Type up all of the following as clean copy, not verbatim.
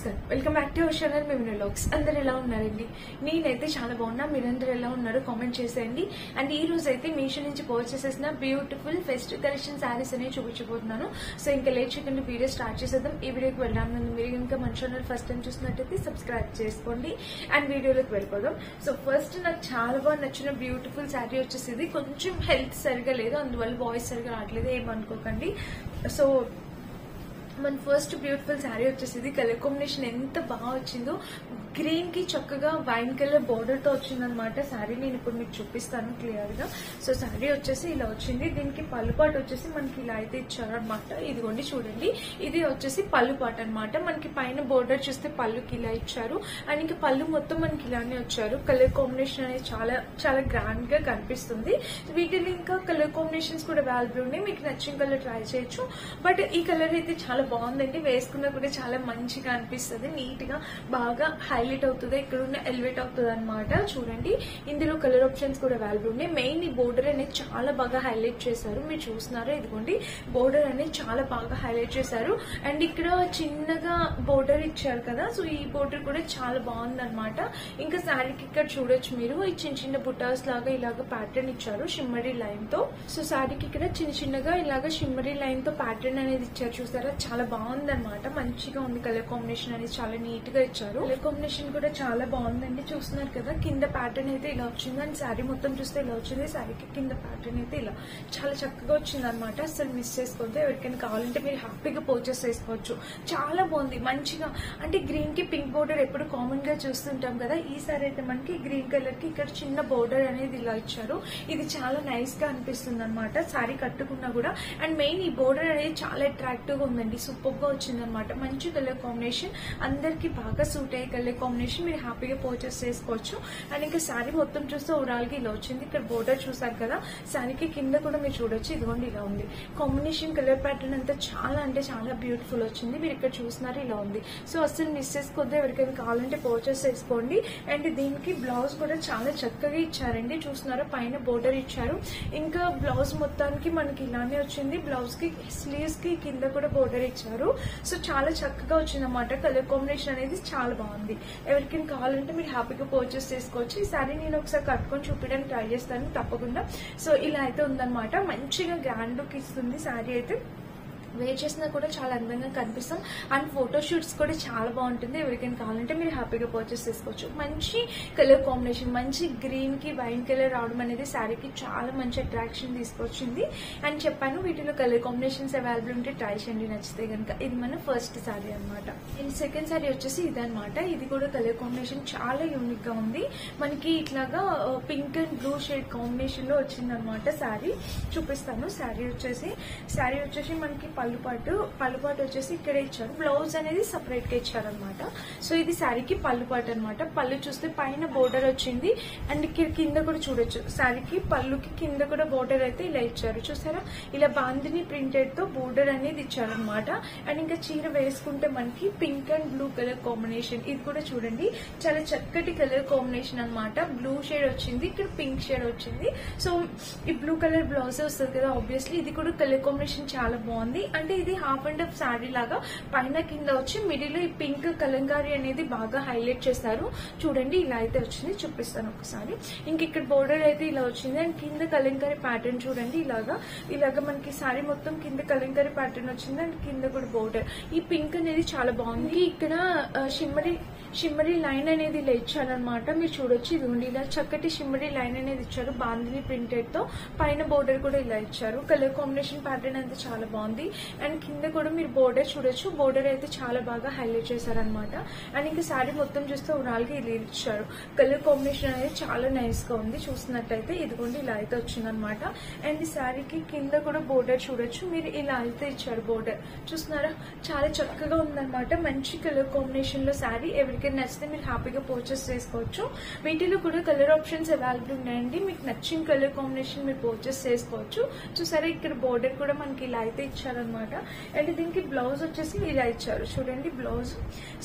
నమస్కారం, welcome back to our channel మేము vlogs. అందరు ఎలా ఉన్నారండి? నేనైతే చాలా బాగున్నా. మీరందరూ ఎలా ఉన్నారో కామెంట్ చేసేయండి. అండ్ ఈ రోజు అయితే మీషో నుంచి పర్చేస్ చేసిన బ్యూటిఫుల్ ఫెస్టివ్ కలెక్షన్ శారీస్ అనేవి చూపించబోతున్నాను. సో ఇంకా లేట్ చేయకుండా వీడియో స్టార్ట్ చేసేద్దాం. ఈ వీడియోకి వెళ్ళడానికి ముందు మీరు ఇంకా మన ఛానల్ ఫస్ట్ టైం చూసినట్టయితే సబ్స్క్రైబ్ చేసుకోండి అండ్ వీడియోలోకి వెళ్ళిపోదాం. సో ఫస్ట్ నాకు చాలా బాగా నచ్చిన బ్యూటిఫుల్ శారీ వచ్చేసి ఇది. కొంచెం హెల్త్ సరిగా లేదు, అందువల్ల వాయిస్ సరిగా రావట్లేదు, ఏమనుకోకండి. సో మన ఫస్ట్ బ్యూటిఫుల్ శారీ వచ్చేసి కలర్ కాంబినేషన్ ఎంత బాగా వచ్చిందో. గ్రీన్ కి చక్కగా వైన్ కలర్ బోర్డర్ తో వచ్చిందనమాట శారీ. నేను ఇప్పుడు మీకు చూపిస్తాను క్లియర్ గా. సో శారీ వచ్చేసి ఇలా వచ్చింది. దీనికి పళ్ళు పాటు వచ్చేసి మనకి ఇలా అయితే ఇచ్చారనమాట. ఇదిగోండి చూడండి, ఇది వచ్చేసి పళ్ళు పాటు అనమాట. మనకి పైన బోర్డర్ చూస్తే పళ్ళుకి ఇలా ఇచ్చారు అండ్ ఇంకా పళ్ళు మొత్తం మనకి ఇలానే వచ్చారు. కలర్ కాంబినేషన్ అనేది చాలా చాలా గ్రాండ్ గా కనిపిస్తుంది. వీటిలో ఇంకా కలర్ కాంబినేషన్స్ కూడా అవైలబుల్ ఉన్నాయి, మీకు నచ్చిన కలర్ ట్రై చేయొచ్చు. బట్ ఈ కలర్ అయితే చాలా బాగుందండి, వేసుకున్నా కూడా చాలా మంచిగా అనిపిస్తుంది. నీట్ గా బాగా హైలైట్ అవుతుంది, ఇక్కడ ఉన్న ఎలివేట్ అవుతుంది అనమాట. చూడండి ఇందులో కలర్ ఆప్షన్స్ కూడా అవైలబుల్ ఉన్నాయి. మెయిన్ ఈ బోర్డర్ అనేది చాలా బాగా హైలైట్ చేశారు, మీరు చూస్తున్నారా? ఇదిగోండి బోర్డర్ అనేది చాలా బాగా హైలైట్ చేశారు. అండ్ ఇక్కడ చిన్నగా బోర్డర్ ఇచ్చారు కదా, సో ఈ బోర్డర్ కూడా చాలా బాగుంది అనమాట. ఇంకా శారీకి ఇక్కడ చూడొచ్చు మీరు, ఈ చిన్న చిన్న బుటాస్ లాగా ఇలాగ ప్యాటర్న్ ఇచ్చారు షిమ్మరీ లైన్ తో. సో శారీకి ఇక్కడ చిన్న చిన్నగా ఇలాగ షిమ్మరీ లైన్ తో ప్యాటర్న్ అనేది ఇచ్చారు, చూసారా? చాలా బాగుంది అనమాట, మంచిగా ఉంది. కలర్ కాంబినేషన్ అనేది చాలా నీట్ గా ఇచ్చారు. కలర్ కాంబినేషన్ కూడా చాలా బాగుందండి, చూస్తున్నారు కదా. కింద ప్యాటర్న్ అయితే ఇలా వచ్చింది అండ్ శారీ మొత్తం చూస్తే ఇలా వచ్చింది. శారీకి కింద ప్యాటర్న్ అయితే ఇలా చాలా చక్కగా వచ్చింది అనమాట. అసలు మిస్ చేసుకోవద్దు, ఎవరికైనా కావాలంటే మీరు హ్యాపీగా పర్చేస్ చేసుకోవచ్చు. చాలా బాగుంది మంచిగా. అంటే గ్రీన్ కి పింక్ బోర్డర్ ఎప్పుడు కామన్ గా చూస్తుంటాం కదా, ఈ సారీ అయితే మనకి గ్రీన్ కలర్ కి ఇక్కడ చిన్న బోర్డర్ అనేది ఇలా ఇచ్చారు. ఇది చాలా నైస్ గా అనిపిస్తుంది అనమాట శారీ కట్టుకున్నా కూడా. అండ్ మెయిన్ ఈ బోర్డర్ అనేది చాలా అట్రాక్టివ్ గా ఉందండి, సూపర్ గా వచ్చింది అనమాట. మంచి కలర్ కాంబినేషన్, అందరికి బాగా సూట్ అయ్యే కలర్ కాంబినేషన్, మీరు హ్యాపీగా పర్చేస్ చేసుకోవచ్చు. అండ్ ఇంకా శారీ మొత్తం చూస్తే ఓవరాల్ గా ఇలా వచ్చింది. ఇక్కడ బోర్డర్ చూసారు కదా, శారీకి కింద కూడా మీరు చూడొచ్చు, ఇదిగోండి ఇలా ఉంది. కాంబినేషన్ కలర్ ప్యాటర్న్ అంతా చాలా అంటే చాలా బ్యూటిఫుల్ వచ్చింది. మీరు ఇక్కడ చూస్తున్నారు ఇలా ఉంది. సో అసలు మిస్ చేసుకోవద్దు, ఎవరికైనా కావాలంటే పర్చేస్ చేసుకోండి. అండ్ దీనికి బ్లౌజ్ కూడా చాలా చక్కగా ఇచ్చారండి, చూస్తున్నారా? పైన బోర్డర్ ఇచ్చారు, ఇంకా బ్లౌజ్ మొత్తానికి మనకి ఇలానే వచ్చింది. బ్లౌజ్ కి స్లీవ్స్ కి కింద కూడా బోర్డర్ ఇచ్చారు. సో చాలా చక్కగా వచ్చింది అన్నమాట. కలర్ కాంబినేషన్ అనేది చాలా బాగుంది. ఎవరికైనా కావాలంటే మీరు హ్యాపీగా పర్చేస్ చేసుకోవచ్చు. ఈ సారీ నేను ఒకసారి కట్టుకొని చూపించడానికి ట్రై చేస్తాను తప్పకుండా. సో ఇలా అయితే ఉందన్నమాట, మంచిగా గ్రాండ్ లుక్ ఇస్తుంది శారీ అయితే. వేర్ చేసినా కూడా చాలా అందంగా కనిపిస్తాం. అండ్ ఫోటోషూట్స్ కూడా చాలా బాగుంటుంది. ఎవరికైనా కావాలంటే మీరు హ్యాపీగా పర్చేస్ చేసుకోవచ్చు. మంచి కలర్ కాంబినేషన్, మంచి గ్రీన్ కి వైన్ కలర్ రావడం అనేది శారీకి చాలా మంచి అట్రాక్షన్ తీసుకొచ్చింది. అండ్ చెప్పాను వీటిలో కలర్ కాంబినేషన్స్ అవైలబుల్ ఉంటే ట్రై చేయండి నచ్చితే కనుక. ఇది మన ఫస్ట్ శారీ అనమాట. అండ్ సెకండ్ శారీ వచ్చేసి ఇదనమాట. ఇది కూడా కలర్ కాంబినేషన్ చాలా యూనిక్ గా ఉంది. మనకి ఇట్లాగా pink and blue shade combination లో వచ్చింది అనమాట. శారీ చూపిస్తాను. శారీ వచ్చేసి మనకి పళ్ళుపాటు వచ్చేసి ఇక్కడే ఇచ్చారు. బ్లౌజ్ అనేది సపరేట్ గా ఇచ్చారనమాట. సో ఇది శారీకి పళ్ళుపాటు అనమాట. పళ్ళు చూస్తే పైన బోర్డర్ వచ్చింది అండ్ కింద కూడా చూడొచ్చు. శారీకి పళ్ళుకి కింద కూడా బోర్డర్ అయితే ఇలా ఇచ్చారు, చూసారా? ఇలా బాందిని ప్రింటెడ్ తో బోర్డర్ అనేది ఇచ్చారనమాట. అండ్ ఇంకా చీర వేసుకుంటే మనకి pink and blue colour combination, ఇది కూడా చూడండి చాలా చక్కటి కలర్ కాంబినేషన్ అనమాట. బ్లూ షేడ్ వచ్చింది, ఇక్కడ పింక్ షేడ్ వచ్చింది. సో ఈ బ్లూ కలర్ బ్లౌజ్ వస్తుంది కదా, ఆబ్వియస్లీ ఇది కూడా కలర్ కాంబినేషన్ చాలా బాగుంది. అంటే ఇది హాఫ్ అండ్ హాఫ్ శారీ లాగా పైన కింద వచ్చి మిడిల్ లో ఈ పింక్ కలంకారీ అనేది బాగా హైలైట్ చేశారు. చూడండి ఇలా అయితే వచ్చింది, చూపిస్తాను ఒకసారి. ఇంక ఇక్కడ బోర్డర్ అయితే ఇలా వచ్చింది అండ్ కింద కలంకారీ ప్యాటర్న్ చూడండి. ఇలాగా మనకి శారీ మొత్తం కింద కలంకారీ ప్యాటర్న్ వచ్చింది అండ్ కింద కూడా బోర్డర్. ఈ పింక్ అనేది చాలా బాగుంది. ఇక్కడ షిమ్మరీ లైన్ అనేది ఇలా ఇచ్చారనమాట, మీరు చూడొచ్చు. ఇదిగోండి ఇలా చక్కటి షిమ్మరీ లైన్ అనేది ఇచ్చారు బాందిని ప్రింటెడ్ తో. పైన బోర్డర్ కూడా ఇలా ఇచ్చారు. కలర్ కాంబినేషన్ ప్యాటర్న్ అంతా చాలా బాగుంది. అండ్ కింద కూడా మీరు బోర్డర్ చూడొచ్చు, బోర్డర్ అయితే చాలా బాగా హైలైట్ చేశారనమాట. అండ్ ఇంకా శారీ మొత్తం చూస్తే ఓవరాల్ గా ఇలా ఇచ్చారు. కలర్ కాంబినేషన్ అనేది చాలా నైస్ గా ఉంది. చూస్తున్నట్టయితే ఇదిగోండి ఇలా అయితే వచ్చిందనమాట. అండ్ ఈ శారీకి కింద కూడా బోర్డర్ చూడొచ్చు, మీరు ఇలా అయితే ఇచ్చారు బోర్డర్, చూస్తున్నారా? చాలా చక్కగా ఉందన్నమాట. మంచి కలర్ కాంబినేషన్ లో శారీ, ఎవరికైనా ఎవరికైనా నచ్చితే మీరు హ్యాపీగా పర్చేస్ చేసుకోవచ్చు. వీటిలో కూడా కలర్ ఆప్షన్స్ అవైలబుల్ ఉన్నాయండి. మీకు నచ్చిన కలర్ కాంబినేషన్ మీరు పర్చేస్ చేసుకోవచ్చు. చూసారా ఇక్కడ బోర్డర్ కూడా మనకి ఇలా అయితే ఇచ్చారనమాట. అండ్ దీనికి బ్లౌజ్ వచ్చేసి ఇలా ఇచ్చారు చూడండి బ్లౌజ్.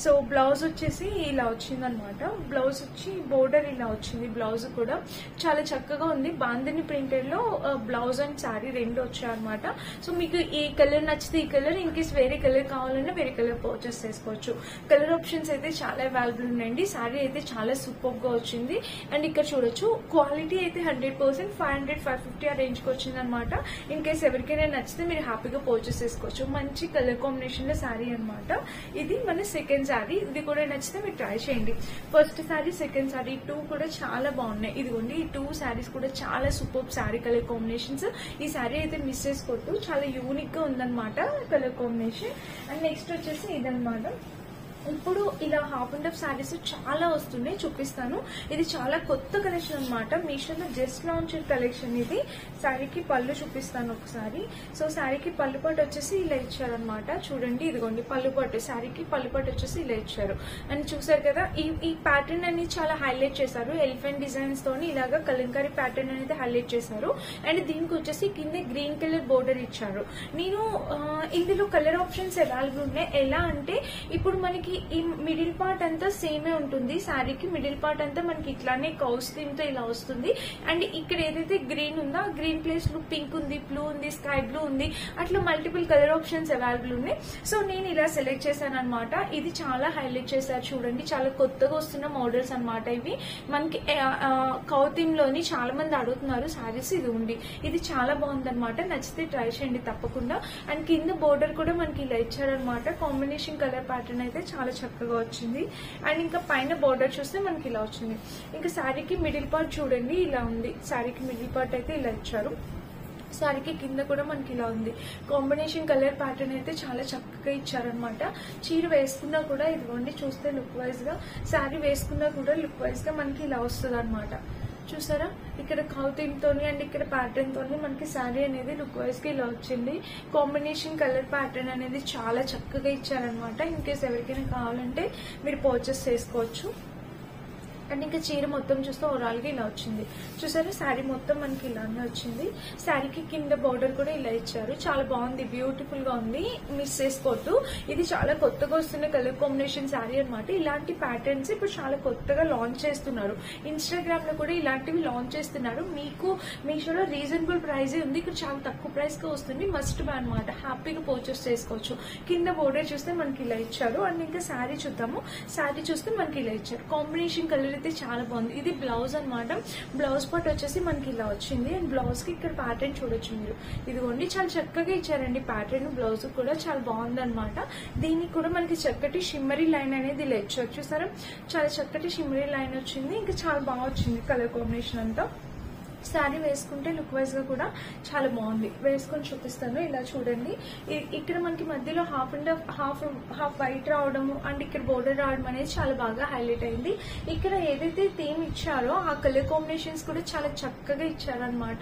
సో బ్లౌజ్ వచ్చేసి ఇలా వచ్చింది అనమాట. బ్లౌజ్ వచ్చి బోర్డర్ ఇలా వచ్చింది. బ్లౌజ్ కూడా చాలా చక్కగా ఉంది. బాందిని ప్రింటెడ్ లో బ్లౌజ్ అండ్ శారీ రెండు వచ్చాయన్నమాట. సో మీకు ఈ కలర్ నచ్చితే ఈ కలర్, ఇన్ కేస్ వేరే కలర్ కావాలన్నా వేరే కలర్ పర్చేస్ చేసుకోవచ్చు. కలర్ ఆప్షన్స్ అయితే చాలా అవైలబుల్ ఉన్నాయండి. శారీ అయితే చాలా సూపర్ గా వచ్చింది. అండ్ ఇక్కడ చూడొచ్చు క్వాలిటీ అయితే 100% 500-550 ఆ రేంజ్ కి వచ్చింది అనమాట. ఇన్ కేస్ ఎవరికైనా నచ్చితే మీరు హ్యాపీగా పర్చేస్ చేసుకోవచ్చు. మంచి కలర్ కాంబినేషన్ లో శారీ అనమాట. ఇది మన సెకండ్ శారీ. ఇది కూడా నచ్చితే మీరు ట్రై చేయండి. First sari, second sari two కూడా చాలా బాగున్నాయి. ఇదిగోండి ఈ టూ శారీస్ కూడా చాలా సూపర్ శారీ కలర్ కాంబినేషన్స్. ఈ శారీ అయితే మిస్ చేసుకోవద్దు. చాలా యూనిక్ గా ఉందన్నమాట కలర్ కాంబినేషన్. అండ్ నెక్స్ట్ వచ్చేసి ఇదన్నమాట. ఇప్పుడు ఇలా హాఫ్ అండ్ హాఫ్ శారీస్ చాలా వస్తున్నాయి, చూపిస్తాను. ఇది చాలా కొత్త కలెక్షన్ అనమాట. మీషోలో జస్ట్ లాంచ్ కలెక్షన్ ఇది. శారీకి పళ్ళు చూపిస్తాను ఒకసారి. సో శారీకి పళ్ళు పాటు వచ్చేసి ఇలా ఇచ్చారనమాట. చూడండి ఇదిగోండి పళ్ళు పాటు. శారీకి పళ్ళు పాటు వచ్చేసి ఇలా ఇచ్చారు. అండ్ చూసారు కదా ఈ ప్యాటర్న్ అనేది చాలా హైలైట్ చేశారు. ఎలిఫెంట్ డిజైన్స్ తోని ఇలాగా కలంకారీ ప్యాటర్న్ అనేది హైలైట్ చేశారు. అండ్ దీనికి వచ్చేసి కింద గ్రీన్ కలర్ బోర్డర్ ఇచ్చారు. నేను ఇందులో కలర్ ఆప్షన్స్ అవైలబుల్ ఉన్నాయి. ఎలా అంటే ఇప్పుడు మనకి ఈ మిడిల్ పార్ట్ అంతా సేమే ఉంటుంది. శారీకి మిడిల్ పార్ట్ అంతా మనకి ఇట్లానే కౌస్ థీమ్ తో ఇలా వస్తుంది. అండ్ ఇక్కడ ఏదైతే గ్రీన్ ఉందో ఆ గ్రీన్ ప్లేస్ లో పింక్ ఉంది, బ్లూ ఉంది, స్కై బ్లూ ఉంది, అట్లా మల్టిపుల్ కలర్ ఆప్షన్స్ అవైలబుల్ ఉన్నాయి. సో నేను ఇలా సెలెక్ట్ చేశాను అనమాట. ఇది చాలా హైలైట్ చేశారు చూడండి. చాలా కొత్తగా వస్తున్న మోడల్స్ అనమాట ఇవి. మనకి కౌ థీమ్ లోని చాలా మంది అడుగుతున్నారు శారీస్. ఇది ఉంది, ఇది చాలా బాగుంది అనమాట. నచ్చితే ట్రై చేయండి తప్పకుండా. అండ్ కింద బోర్డర్ కూడా మనకి ఇలా ఇచ్చారనమాట. కాంబినేషన్ కలర్ ప్యాటర్న్ అయితే చాలా చక్కగా వచ్చింది. అండ్ ఇంకా పైన బోర్డర్ చూస్తే మనకి ఇలా వచ్చింది. ఇంకా శారీకి మిడిల్ పార్ట్ చూడండి ఇలా ఉంది. శారీకి మిడిల్ పార్ట్ అయితే ఇలా ఇచ్చారు. శారీకి కింద కూడా మనకి ఇలా ఉంది. కాంబినేషన్ కలర్ ప్యాటర్న్ అయితే చాలా చక్కగా ఇచ్చారనమాట. చీర వేసుకున్నా కూడా ఇదిగోండి చూస్తే లుక్ వైజ్ గా, శారీ వేసుకున్నా కూడా లుక్ వైజ్ గా మనకి ఇలా వస్తుంది అనమాట. చూసారా ఇక్కడ కౌ థీమ్ తోని అండ్ ఇక్కడ ప్యాటర్న్ తోని మనకి శారీ అనేది లుక్ వైజ్ గా ఇలా వచ్చింది. కాంబినేషన్ కలర్ ప్యాటర్న్ అనేది చాలా చక్కగా ఇచ్చారనమాట. ఇన్ కేస్ ఎవరికైనా కావాలంటే మీరు పర్చేస్ చేసుకోవచ్చు. అండ్ ఇంకా చీర మొత్తం చూస్తే ఓవరాల్ గా ఇలా వచ్చింది. చూసారా శారీ మొత్తం మనకి ఇలానే వచ్చింది. శారీకి కింద బోర్డర్ కూడా ఇలా ఇచ్చారు. చాలా బాగుంది, బ్యూటిఫుల్ గా ఉంది. మిస్ చేసుకోవద్దు. ఇది చాలా కొత్తగా వస్తున్న కలర్ కాంబినేషన్ శారీ అనమాట. ఇలాంటి ప్యాటర్న్స్ ఇప్పుడు చాలా కొత్తగా లాంచ్ చేస్తున్నారు. ఇన్స్టాగ్రామ్ లో కూడా ఇలాంటివి లాంచ్ చేస్తున్నారు. మీకు మీషోలో రీజనబుల్ ప్రైస్ ఉంది. ఇక్కడ చాలా తక్కువ ప్రైస్ గా వస్తుంది. మస్ట్ బై అనమాట. హ్యాపీగా పర్చేస్ చేసుకోవచ్చు. కింద బోర్డర్ చూస్తే మనకి ఇలా ఇచ్చారు. అండ్ ఇంకా శారీ చూద్దాము. శారీ చూస్తే మనకి ఇలా ఇచ్చారు. కాంబినేషన్ కలర్ అయితే చాలా బాగుంది. ఇది బ్లౌజ్ అనమాట. బ్లౌజ్ పార్ట్ వచ్చేసి మనకి ఇలా వచ్చింది. అండ్ బ్లౌజ్ కి ఇక్కడ ప్యాటర్న్ చూడొచ్చు మీరు. ఇదిగోండి చాలా చక్కగా ఇచ్చారండి ప్యాటర్న్. బ్లౌజ్ కూడా చాలా బాగుంది అనమాట. దీనికి కూడా మనకి చక్కటి షిమ్మరీ లైన్ అనేది ఇలా ఇచ్చారు. చూసారా చాలా చక్కటి షిమ్మరీ లైన్ వచ్చింది. ఇంకా చాలా బాగా వచ్చింది కలర్ కాంబినేషన్ అంతా. శారీ వేసుకుంటే లుక్ వైజ్ గా కూడా చాలా బాగుంది. వేసుకొని చూపిస్తాను. ఇలా చూడండి. ఇక్కడ మనకి మధ్యలో హాఫ్ వైట్ రావడము అండ్ ఇక్కడ బోర్డర్ రావడం అనేది చాలా బాగా హైలైట్ అయింది. ఇక్కడ ఏదైతే థీమ్ ఇచ్చారో ఆ కలర్ కాంబినేషన్స్ కూడా చాలా చక్కగా ఇచ్చారనమాట.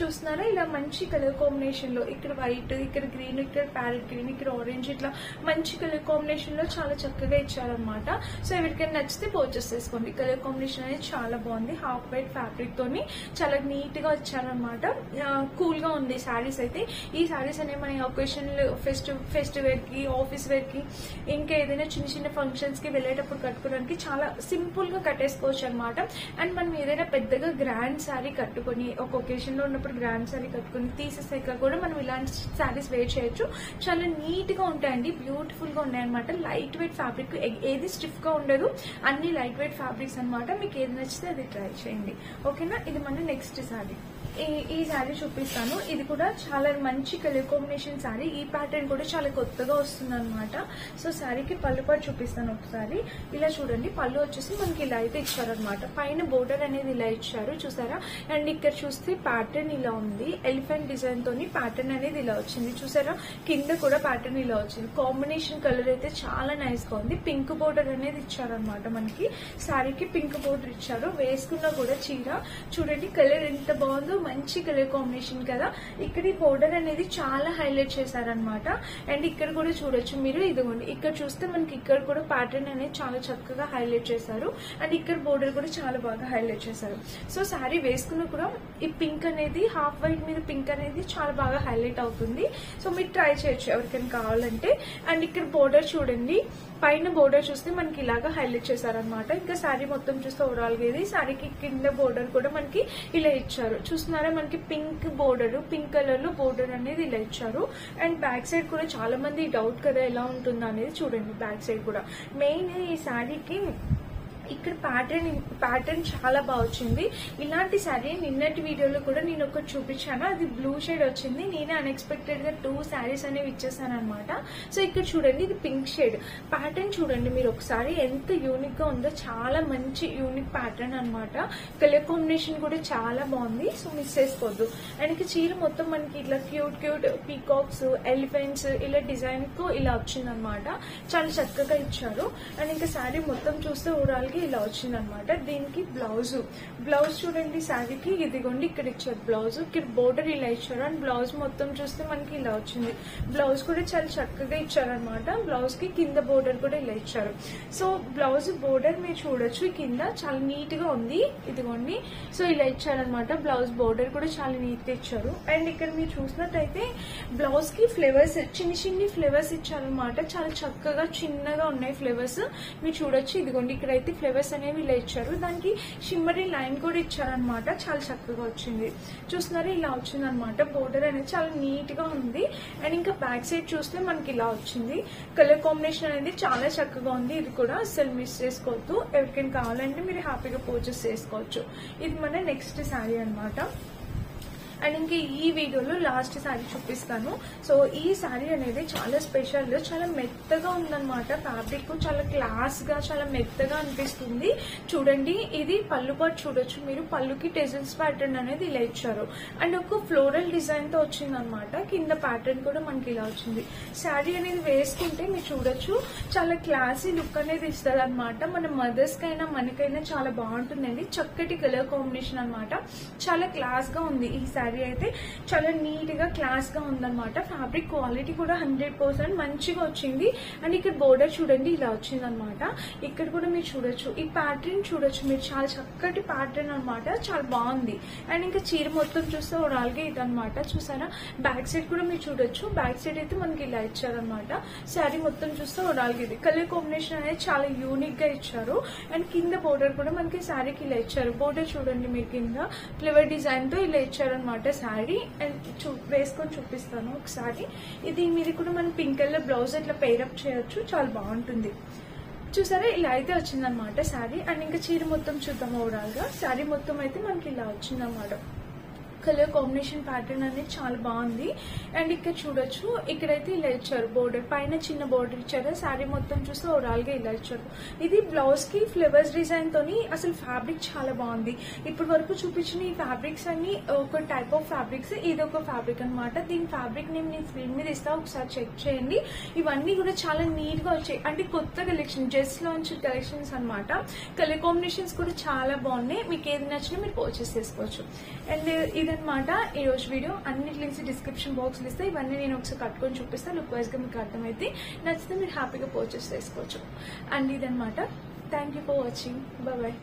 చూస్తున్నారా ఇలా మంచి కలర్ కాంబినేషన్ లో ఇక్కడ వైట్, ఇక్కడ గ్రీన్, ఇక్కడ ప్యారెట్ గ్రీన్, ఇక్కడ ఆరెంజ్, ఇట్లా మంచి కలర్ కాంబినేషన్ లో చాలా చక్కగా ఇచ్చారనమాట. సో ఎవరికైనా నచ్చితే పర్చేస్ చేసుకోండి. కలర్ కాంబినేషన్ అనేది చాలా బాగుంది. హాఫ్ వైట్ ఫ్యాబ్రిక్ తోని చాలా నీట్ గా వచ్చారనమాట. కూల్ గా ఉంది శారీస్ అయితే. ఈ శారీస్ అనేవి మన ఒకేషన్ ఫెస్టివ్ వేర్ కి, ఆఫీస్ వేర్ కి, ఇంకా ఏదైనా చిన్న చిన్న ఫంక్షన్స్ కి వెళ్ళేటప్పుడు కట్టుకోవడానికి చాలా సింపుల్ గా కట్టేసుకోవచ్చు అనమాట. అండ్ మనం ఏదైనా పెద్దగా గ్రాండ్ శారీ కట్టుకుని ఒక ఒకేషన్ లో ఉన్నప్పుడు గ్రాండ్ శారీ కట్టుకుని తీసేసాక కూడా మనం ఇలాంటి శారీస్ వేర్ చేయొచ్చు. చాలా నీట్ గా ఉంటాయండి, బ్యూటిఫుల్ గా ఉన్నాయి అనమాట. లైట్ వెయిట్ ఫ్యాబ్రిక్, ఏది స్టిఫ్ గా ఉండదు, అన్ని లైట్ వెయిట్ ఫ్యాబ్రిక్స్ అనమాట. మీకు ఏది నచ్చితే అది ట్రై చేయండి. ఓకేనా. ఇది మన నెక్స్ట్ శారీ. ఈ శారీ చూపిస్తాను. ఇది కూడా చాలా మంచి కలర్ కాంబినేషన్ శారీ. ఈ ప్యాటర్న్ కూడా చాలా కొత్తగా వస్తుంది అనమాట. సో శారీకి పళ్ళు పాటు చూపిస్తాను ఒకసారి. ఇలా చూడండి. పళ్ళు వచ్చేసి మనకి ఇలా అయితే ఇచ్చారనమాట. పైన బోర్డర్ అనేది ఇలా ఇచ్చారు చూసారా. అండ్ ఇక్కడ చూస్తే ప్యాటర్న్ ఇలా ఉంది. ఎలిఫెంట్ డిజైన్ తోని ప్యాటర్న్ అనేది ఇలా వచ్చింది. చూసారా కింద కూడా ప్యాటర్న్ ఇలా వచ్చింది. కాంబినేషన్ కలర్ అయితే చాలా నైస్ గా ఉంది. పింక్ బోర్డర్ అనేది ఇచ్చారనమాట. మనకి శారీకి పింక్ బోర్డర్ ఇచ్చారు. వేసుకున్నా కూడా చీర చూడండి కలర్ ఎంత బాగుందో. మంచి కలర్ కాంబినేషన్ కదా. ఇక్కడ ఈ బోర్డర్ అనేది చాలా హైలైట్ చేశారనమాట. అండ్ ఇక్కడ కూడా చూడొచ్చు మీరు, ఇదిగోండి ఇక్కడ చూస్తే మనకి ఇక్కడ కూడా ప్యాటర్న్ అనేది చాలా చక్కగా హైలైట్ చేశారు. అండ్ ఇక్కడ బోర్డర్ కూడా చాలా బాగా హైలైట్ చేశారు. సో శారీ వేసుకున్న కూడా ఈ పింక్ అనేది హాఫ్ వైట్ మీద పింక్ అనేది చాలా బాగా హైలైట్ అవుతుంది. సో మీరు ట్రై చేయొచ్చు ఎవరికైనా కావాలంటే. అండ్ ఇక్కడ బోర్డర్ చూడండి, పైన బోర్డర్ చూస్తే మనకి ఇలాగా హైలైట్ చేశారనమాట. ఇంకా శారీ మొత్తం చూస్తే ఓవరాల్ గా ఇది శారీకి కింద బోర్డర్ కూడా మనకి ఇలా ఇచ్చారు. చూస్తున్నారా, మనకి పింక్ బోర్డర్, పింక్ కలర్ లో బోర్డర్ అనేది ఇలా ఇచ్చారు. అండ్ బ్యాక్ సైడ్ కూడా చాలా మంది డౌట్ కదా ఎలా ఉంటుందో అనేది చూడండి. బ్యాక్ సైడ్ కూడా మెయిన్ ఈ శారీకి ఇక్కడ ప్యాటర్న్ చాలా బాగా వచ్చింది. ఇలాంటి శారీ నిన్నటి వీడియోలో కూడా నేను ఒకటి చూపించాను, అది బ్లూ షేడ్ వచ్చింది. నేనే అన్ఎక్స్పెక్టెడ్ గా 2 శారీస్ అనేవి ఇచ్చేసాను అనమాట. సో ఇక్కడ చూడండి, ఇది పింక్ షేడ్. ప్యాటర్న్ చూడండి మీరు ఒకసారి, ఎంత యూనిక్ గా ఉందో. చాలా మంచి యూనిక్ ప్యాటర్న్ అనమాట. కలర్ కాంబినేషన్ కూడా చాలా బాగుంది. సో మిస్ చేసుకోవద్దు. అండ్ ఇక చీర మొత్తం మనకి ఇట్లా క్యూట్ క్యూట్ పీకాక్స్, ఎలిఫెంట్స్ ఇలా డిజైన్ కు ఇలా వచ్చింది అనమాట. చాలా చక్కగా ఇచ్చారు. అండ్ ఇంకా శారీ మొత్తం చూస్తే ఓవరాల్ ఇలా వచ్చింది అనమాట. దీనికి బ్లౌజ్ చూడండి, శారీకి ఇదిగోండి ఇక్కడ ఇచ్చారు బ్లౌజ్. ఇక్కడ బోర్డర్ ఇలా ఇచ్చారు. అండ్ బ్లౌజ్ మొత్తం చూస్తే మనకి ఇలా వచ్చింది. బ్లౌజ్ కూడా చాలా చక్కగా ఇచ్చారనమాట. బ్లౌజ్ కి కింద బోర్డర్ కూడా ఇలా ఇచ్చారు. సో బ్లౌజ్ బోర్డర్ మీరు చూడొచ్చు, కింద చాలా నీట్ గా ఉంది. ఇదిగోండి, సో ఇలా ఇచ్చారనమాట. బ్లౌజ్ బోర్డర్ కూడా చాలా నీట్ గా ఇచ్చారు. అండ్ ఇక్కడ మీరు చూసినట్టయితే బ్లౌజ్ కి ఫ్లేవర్స్, చిన్ని ఫ్లేవర్స్ ఇచ్చారనమాట. చాలా చక్కగా చిన్నగా ఉన్నాయి ఫ్లేవర్స్. మీరు చూడొచ్చు, ఇదిగోండి ఇక్కడైతే ఫ్లేవర్స్ అనేవి ఇలా ఇచ్చారు. దానికి షిమ్మరీ లైన్ కూడా ఇచ్చారనమాట. చాలా చక్కగా వచ్చింది. చూస్తున్నారా, ఇలా వచ్చింది అనమాట. బోర్డర్ అనేది చాలా నీట్ గా ఉంది. అండ్ ఇంకా బ్యాక్ సైడ్ చూస్తే మనకి ఇలా వచ్చింది. కలర్ కాంబినేషన్ అనేది చాలా చక్కగా ఉంది. ఇది కూడా అసలు మిస్ చేసుకోవద్దు. ఎవరికైనా కావాలంటే మీరు హ్యాపీగా పర్చేస్ చేసుకోవచ్చు. ఇది మన నెక్స్ట్ శారీ అనమాట. అండ్ ఇంకా ఈ వీడియోలో లాస్ట్ శారీ చూపిస్తాను. సో ఈ శారీ అనేది చాలా స్పెషల్, చాలా మెత్తగా ఉందన్నమాట. ఫ్యాబ్రిక్ చాలా క్లాస్ గా, చాలా మెత్తగా అనిపిస్తుంది. చూడండి, ఇది పళ్ళు పాటు చూడొచ్చు మీరు. పళ్ళుకి టెజల్స్ ప్యాటర్న్ అనేది ఇలా ఇచ్చారు. అండ్ ఒక ఫ్లోరల్ డిజైన్ తో వచ్చింది అనమాట. కింద ప్యాటర్న్ కూడా మనకి ఇలా వచ్చింది. శారీ అనేది వేసుకుంటే మీరు చూడొచ్చు, చాలా క్లాసీ లుక్ అనేది ఇస్తుంది అనమాట. మన మదర్స్ కైనా మనకైనా చాలా బాగుంటుందండి. చక్కటి కలర్ కాంబినేషన్ అనమాట. చాలా క్లాస్ గా ఉంది ఈ శారీ అయితే. చాలా నీట్ గా క్లాస్ గా ఉందన్నమాట. ఫ్యాబ్రిక్ క్వాలిటీ కూడా 100% మంచిగా వచ్చింది. అండ్ ఇక్కడ బోర్డర్ చూడండి ఇలా వచ్చింది అనమాట. ఇక్కడ కూడా మీరు చూడొచ్చు, ఈ ప్యాటర్న్ చూడొచ్చు మీరు. చాలా చక్కటి ప్యాటర్న్ అనమాట. చాలా బాగుంది. అండ్ ఇంకా చీర మొత్తం చూస్తే ఓవరాల్ గా ఇదనమాట. చూసారా, బ్యాక్ సైడ్ కూడా మీరు చూడొచ్చు. బ్యాక్ సైడ్ అయితే మనకి ఇలా ఇచ్చారనమాట. శారీ మొత్తం చూస్తే ఓవరాల్ గా ఇది కలర్ కాంబినేషన్ అనేది చాలా యూనిక్ గా ఇచ్చారు. అండ్ కింద బోర్డర్ కూడా మనకి శారీకి ఇలా ఇచ్చారు. బోర్డర్ చూడండి మీరు, కింద ఫ్లవర్ డిజైన్ తో ఇలా ఇచ్చారనమాట శారీ. అండ్ వేసుకొని చూపిస్తాను ఒకసారి. ఇది మీది కూడా మనం పింక్ కలర్ బ్లౌజ్ ఇట్లా పేరప్ చేయొచ్చు. చాలా బాగుంటుంది. చూసారా, ఇలా అయితే వచ్చిందనమాట శారీ. అండ్ ఇంకా చీర మొత్తం చూద్దాం ఓవరాల్ గా. శారీ మొత్తం అయితే మనకి ఇలా వచ్చిందన్నమాట. కలర్ కాంబినేషన్ ప్యాటర్న్ అనేది చాలా బాగుంది. అండ్ ఇక్కడ చూడొచ్చు, ఇక్కడైతే ఇలా ఇచ్చారు బోర్డర్, పైన చిన్న బోర్డర్ ఇచ్చారు. శారీ మొత్తం చూస్తే ఓవరాల్ గా ఇలా ఇచ్చారు. ఇది బ్లౌజ్ కి ఫ్లవర్స్ డిజైన్ తోని అసలు ఫ్యాబ్రిక్ చాలా బాగుంది. ఇప్పటి వరకు చూపించిన ఈ ఫ్యాబ్రిక్స్ అన్ని ఒక టైప్ ఆఫ్ ఫ్యాబ్రిక్స్, ఇది ఒక ఫ్యాబ్రిక్ అనమాట. దీని ఫ్యాబ్రిక్ నేను స్క్రీన్ మీద ఇస్తా, ఒకసారి చెక్ చేయండి. ఇవన్నీ కూడా చాలా నీట్ గా వచ్చాయి. అంటే కొత్త కలెక్షన్, జస్ట్ లాంచ్ కలెక్షన్స్ అనమాట. కలర్ కాంబినేషన్స్ కూడా చాలా బాగున్నాయి. మీకు ఏది నచ్చినా మీరు పర్చేస్ చేసుకోవచ్చు. అండ్ ఇదనమాట ఈ రోజు వీడియో. అన్ని లింక్స్ డిస్క్రిప్షన్ బాక్స్ లో ఇస్తే ఇవన్నీ నేను ఒకసారి కట్టుకొని చూపిస్తాను. లుక్ వైజ్ గా మీకు అర్థమైతే నచ్చితే మీరు హ్యాపీగా పర్చేస్ చేసుకోవచ్చు. అండ్ ఇదనమాట. Thank you for watching. Bye.